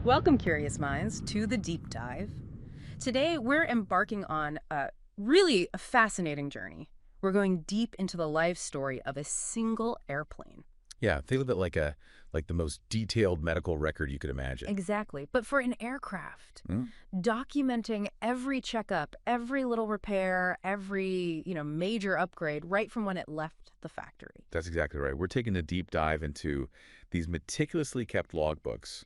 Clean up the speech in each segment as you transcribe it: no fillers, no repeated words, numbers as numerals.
Welcome, curious minds, to the deep dive. Today, we're embarking on a fascinating journey. We're going deep into the life story of a single airplane. Yeah, think of it like the most detailed medical record you could imagine. Exactly, but for an aircraft, Hmm? documenting every checkup, every little repair, every, major upgrade right from when it left the factory. That's exactly right. We're taking a deep dive into these meticulously kept logbooks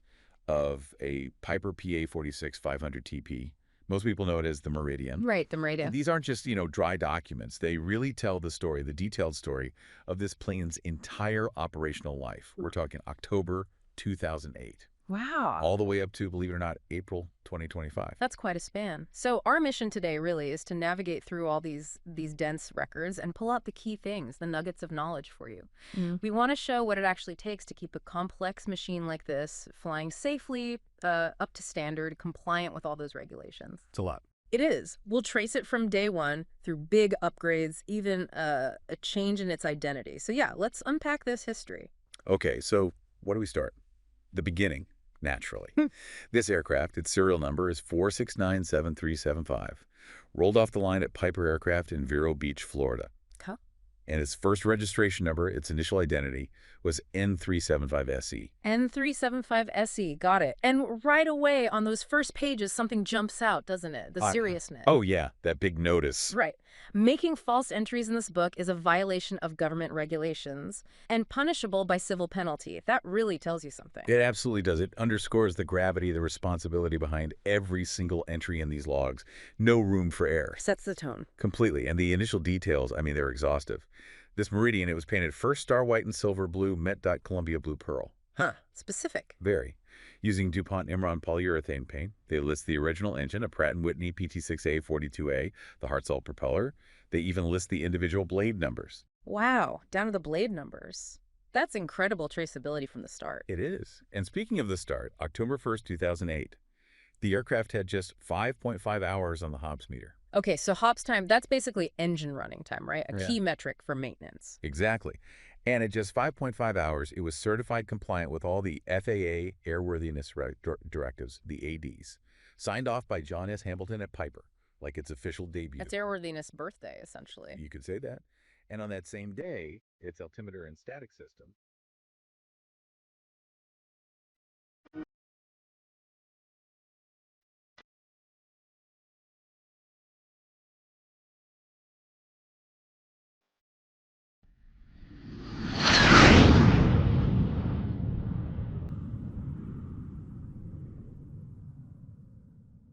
of a Piper PA-46-500TP. Most people know it as the Meridian. Right, the And Meridian. these aren't just, dry documents. They really tell the story, the detailed story of this plane's entire operational life. We're talking October 2008, Wow. all the way up to, believe it or not, April 2025. That's quite a span. So our mission today really is to navigate through all these dense records and pull out the key things, the nuggets of knowledge for you. We want to show what it actually takes to keep a complex machine like this flying safely, up to standard, compliant with all those regulations. It's a lot. It is. We'll trace it from day one through big upgrades, even a change in its identity. So yeah, let's unpack this history. Okay, so what do we start? The beginning, naturally. This aircraft, its serial number is 4697375, rolled off the line at Piper Aircraft in Vero Beach, Florida. Huh? And its first registration number, its initial identity, was N375SE. N375SE, got it. And right away on those first pages, something jumps out, doesn't it? The Uh, seriousness. oh, yeah, that big notice. Right. Making false entries in this book is a violation of government regulations and punishable by civil penalty. That really tells you something. It absolutely does. It underscores the gravity, the responsibility behind every single entry in these logs. No room for error. Sets the tone. Completely. And the initial details, I mean, they're exhaustive. This Meridian, it was painted first star white and silver blue, met dot Columbia blue pearl. Huh. Specific. Very. Using DuPont Imron polyurethane paint, they list the original engine, a Pratt Whitney PT6A-42A, the Hartzell propeller. They even list the individual blade numbers. Wow. Down to the blade numbers. That's incredible traceability from the start. It is. And speaking of the start, October 1st, 2008, the aircraft had just 5.5 hours on the Hobbs meter. Okay, so hops time, that's basically engine running time, right? A Yeah. key metric for maintenance. Exactly. And at just 5.5 hours, it was certified compliant with all the FAA airworthiness directives, the ADs, signed off by John S. Hamilton at Piper, like its official debut. That's airworthiness birthday, essentially. You could say that. And on that same day, its altimeter and static system